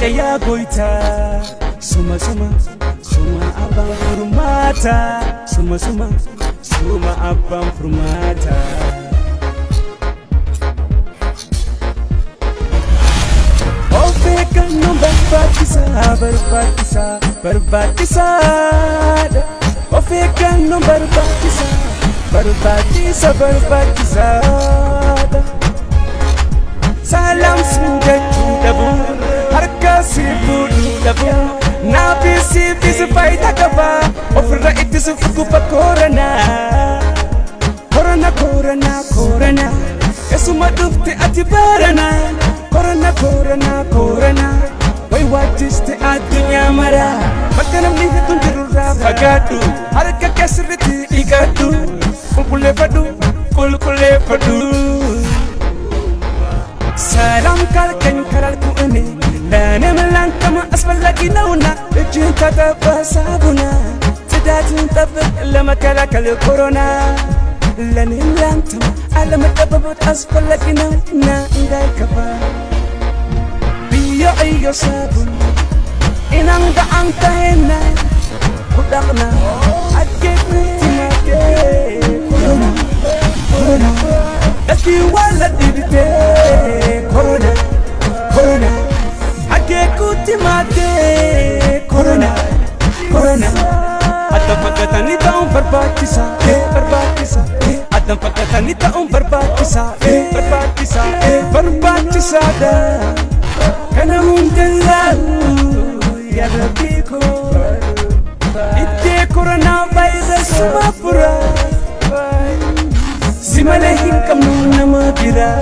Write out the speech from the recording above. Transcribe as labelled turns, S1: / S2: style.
S1: ya goita. Suma abang furmata. Suma abang furmata. Ofekan no berbatisa. Ofekan no berbatisa. Salam singatu dabu, harka sibudu dabu. Nabi sifi sepaita kaba, ofra itu sefuku pa corona. Corona. Esuma dufte atibarana. Corona. Wai wajiste adunya mara. Makanam lihatun dirura bagadu. Harka kasriti igadu. Kulkule fadu. Salam kalkan karalku ini. Lana melangkama asfal lagi nauna. Cinta tak sabuna. Sedatun tapi lama kala corona. Lani lantam alam tababut asfal lagi nauna. Indai kapa. Biyo ayo sabun. Inang daang tahena. Kudakna. Adkek timake. Corona. Lagi wala dibite. Corona. Akeku timate. Corona. Adam pagkatan ni taong berbatisa. Adam pagkatan ni taong berbatisa. Berbatisa dah. Karena mungkin lalu ya lebihku. Ite coronavirus semua pura. Si malehin kamu nama kira.